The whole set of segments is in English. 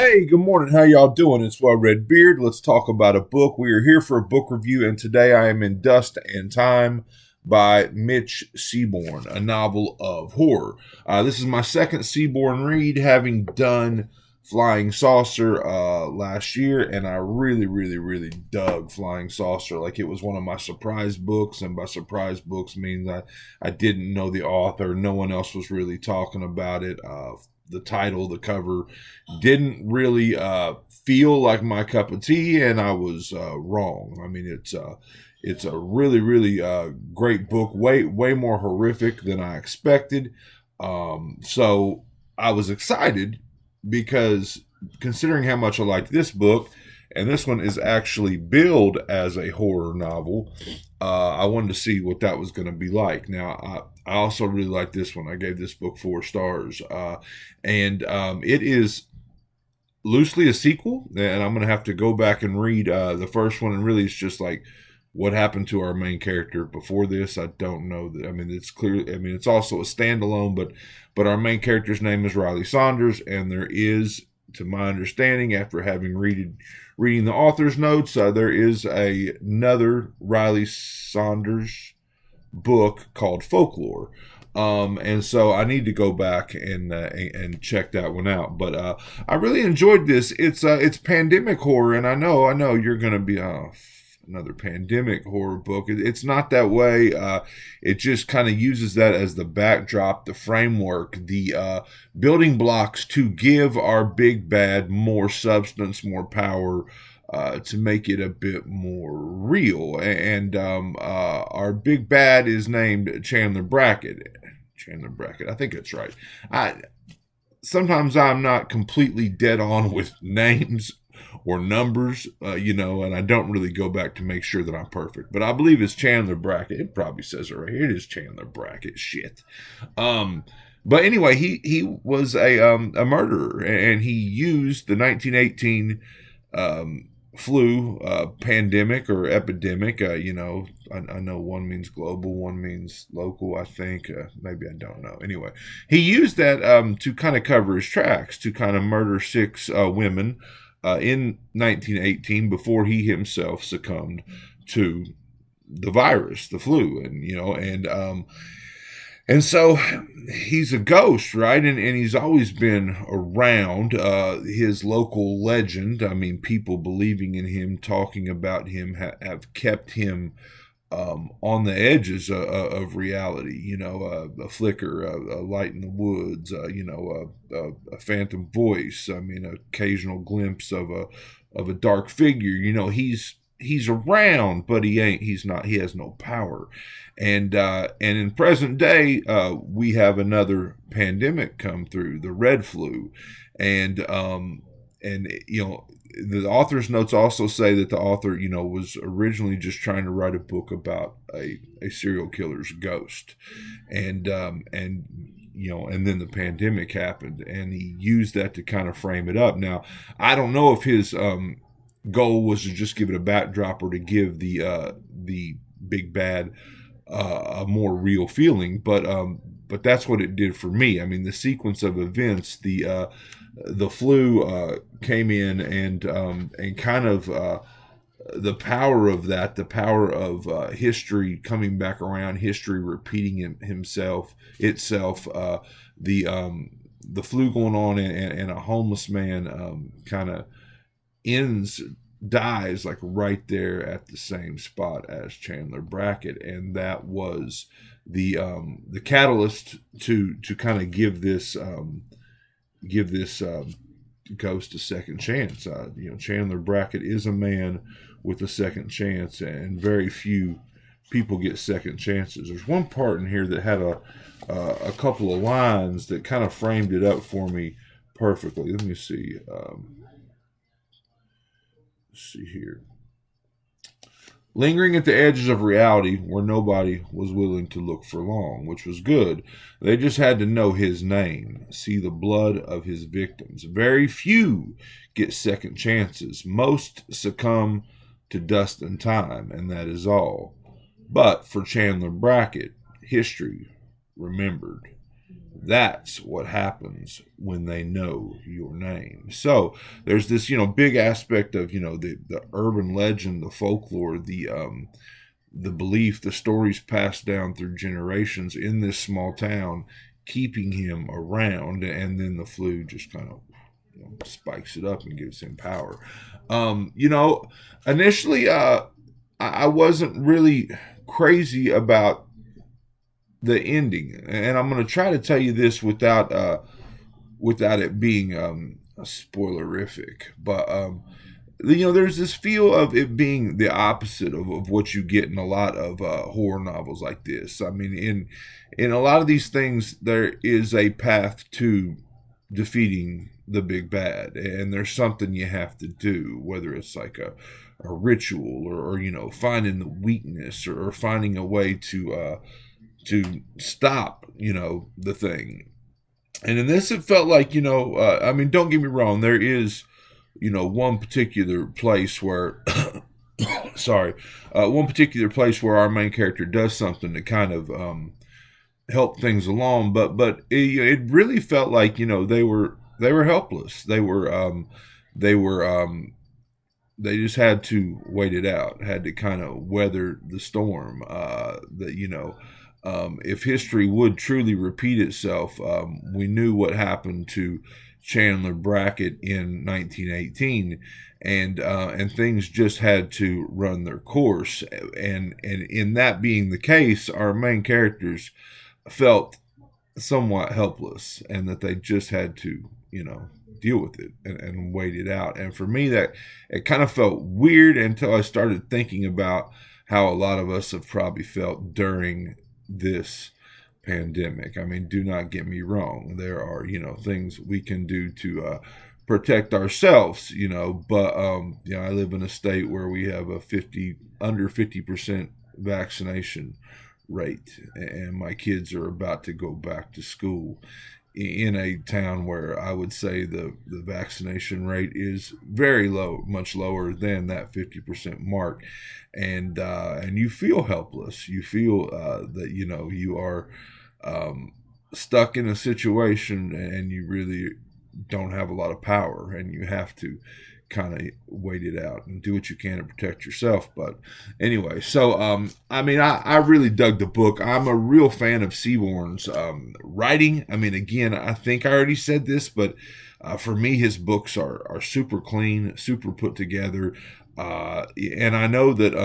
Hey, good morning. How y'all doing? It's Well Red Beard. Let's talk about a book. We are here for a book review, and today I am in Dust and Time by Mitch Sebourn, a novel of horror. This is my second Sebourn read, having done Flying Saucer last year, and I really dug Flying Saucer. Like, it was one of my surprise books, and by surprise books means I didn't know the author. No one else was really talking about it. The title, the cover, didn't really feel like my cup of tea, and I was wrong. I mean, it's a really great book, way more horrific than I expected. So I was excited because, considering how much I liked this book, and this one is actually billed as a horror novel, I wanted to see what that was going to be like. Now, I also really like this one. I gave this book 4 stars, and it is loosely a sequel, and I'm going to have to go back and read the first one, and really it's just like what happened to our main character before this. I don't know that. I mean, it's clear. I mean, it's also a standalone, but our main character's name is Riley Saunders, and there is, to my understanding, after having reading the author's notes, there is another Riley Saunders book called Folklore. And so I need to go back and check that one out. But I really enjoyed this. It's pandemic horror, and I know you're gonna be another pandemic horror book. It's not that way. It just kind of uses that as the backdrop, the framework, the building blocks to give our big bad more substance, more power, to make it a bit more real. And our big bad is named Chandler Brackett. Chandler Brackett, I think that's right. Sometimes I'm not completely dead on with names or numbers, and I don't really go back to make sure that I'm perfect. But I believe it's Chandler Brackett. It probably says it right here. It is Chandler Brackett. Shit. But anyway, he was a murderer, and he used the 1918 flu pandemic or epidemic. I know one means global, one means local, I think. Maybe, I don't know. Anyway, he used that to kind of cover his tracks, to kind of murder 6 women in 1918 before he himself succumbed to the virus, the flu. And so he's a ghost, right? And he's always been around. His local legend, I mean, people believing in him, talking about him, have kept him on the edges of reality. A flicker, a light in the woods, a phantom voice. I mean, an occasional glimpse of a dark figure. He's around, but he ain't. He's not. He has no power. And in present day, we have another pandemic come through, the red flu, and the author's notes also say that the author, was originally just trying to write a book about a serial killer's ghost, and then the pandemic happened, and he used that to kind of frame it up. Now, I don't know if his goal was to just give it a backdrop or to give the big bad a more real feeling, but that's what it did for me. I mean, the sequence of events, the flu came in, and kind of the power of that, the power of history coming back around, history repeating itself, the flu going on, and a homeless man kind of dies like right there at the same spot as Chandler Brackett, and that was the catalyst to kind of give this ghost a second chance. Chandler Brackett is a man with a second chance, and very few people get second chances. There's one part in here that had a couple of lines that kind of framed it up for me perfectly. Let me see. Let's see here. Lingering at the edges of reality where nobody was willing to look for long, which was good. They just had to know his name, see the blood of his victims. Very few get second chances. Most succumb to dust and time, and that is all. But for Chandler Brackett, history remembered. That's what happens when they know your name. So there's this, big aspect of, the urban legend, the folklore, the belief, the stories passed down through generations in this small town, keeping him around, and then the flu just kind of spikes it up and gives him power. Um, you know, Initially, I wasn't really crazy about the ending, and I'm going to try to tell you this without it being spoilerific, but there's this feel of it being the opposite of what you get in a lot of horror novels like this. I mean, in a lot of these things, there is a path to defeating the big bad, and there's something you have to do, whether it's like a ritual, or finding the weakness, or finding a way to stop the thing. And in this, it felt like, I mean, don't get me wrong, there is one particular place where sorry, one particular place where our main character does something to kind of help things along, but it really felt like they were helpless. They just had to wait it out, had to kind of weather the storm. If history would truly repeat itself, we knew what happened to Chandler Brackett in 1918, and things just had to run their course. And in that being the case, our main characters felt somewhat helpless, and that they just had to deal with it and wait it out. And for me, that it kind of felt weird until I started thinking about how a lot of us have probably felt during this pandemic. I mean, do not get me wrong. There are, things we can do to protect ourselves, but I live in a state where we have a under 50% vaccination rate, and my kids are about to go back to school in a town where I would say the vaccination rate is very low, much lower than that 50% mark. And you feel helpless. You feel that you are stuck in a situation, and you really don't have a lot of power, and you have to kind of wait it out and do what you can to protect yourself. But anyway, so I mean, I really dug the book. I'm a real fan of Sebourn's writing. I mean, again, I think I already said this, but for me, his books are super clean, super put together, and I know that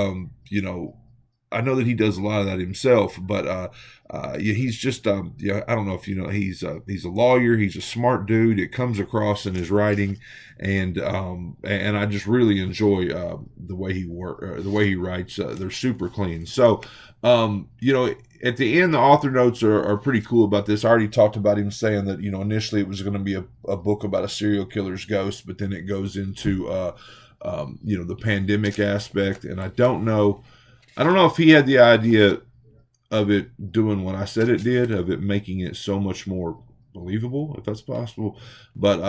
I know that he does a lot of that himself, but he's just I don't know if he's a lawyer. He's a smart dude. It comes across in his writing, and I just really enjoy the way the way he writes. They're super clean. So at the end, the author notes are pretty cool about this. I already talked about him saying that initially it was going to be a book about a serial killer's ghost, but then it goes into the pandemic aspect, and I don't know if he had the idea of it doing what I said it did, of it making it so much more believable, if that's possible. But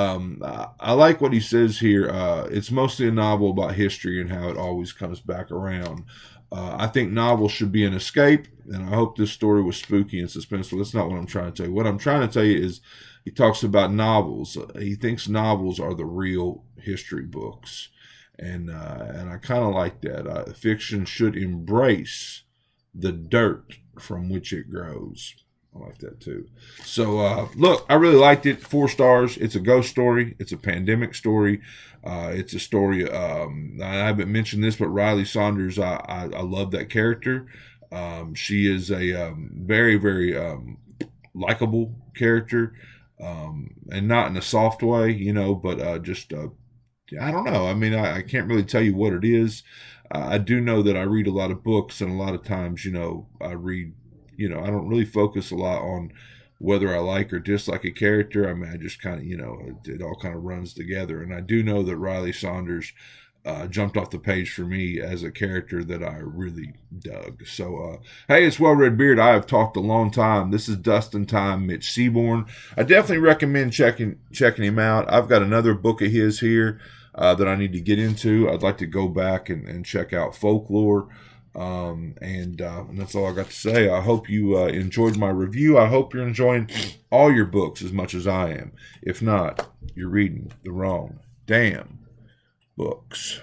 I like what he says here. It's mostly a novel about history and how it always comes back around. I think novels should be an escape, and I hope this story was spooky and suspenseful. That's not what I'm trying to tell you. What I'm trying to tell you is he talks about novels. He thinks novels are the real history books. And I kind of like that. Fiction should embrace the dirt from which it grows. I like that too. So look, I really liked it. 4 stars. It's a ghost story. It's a pandemic story. It's a story. I haven't mentioned this, but Riley Saunders. I love that character. She is a very, very likable character, and not in a soft way, but just. I don't know. I mean, I can't really tell you what it is. I do know that I read a lot of books, and a lot of times, I read, I don't really focus a lot on whether I like or dislike a character. I mean, I just kind of, it all kind of runs together. And I do know that Riley Saunders jumped off the page for me as a character that I really dug. So, hey, it's Well Red Beard. I have talked a long time. This is Dustin Time, Mitch Sebourn. I definitely recommend checking him out. I've got another book of his here that I need to get into. I'd like to go back and check out Folklore. And that's all I got to say. I hope you enjoyed my review. I hope you're enjoying all your books as much as I am. If not, you're reading the wrong damn books.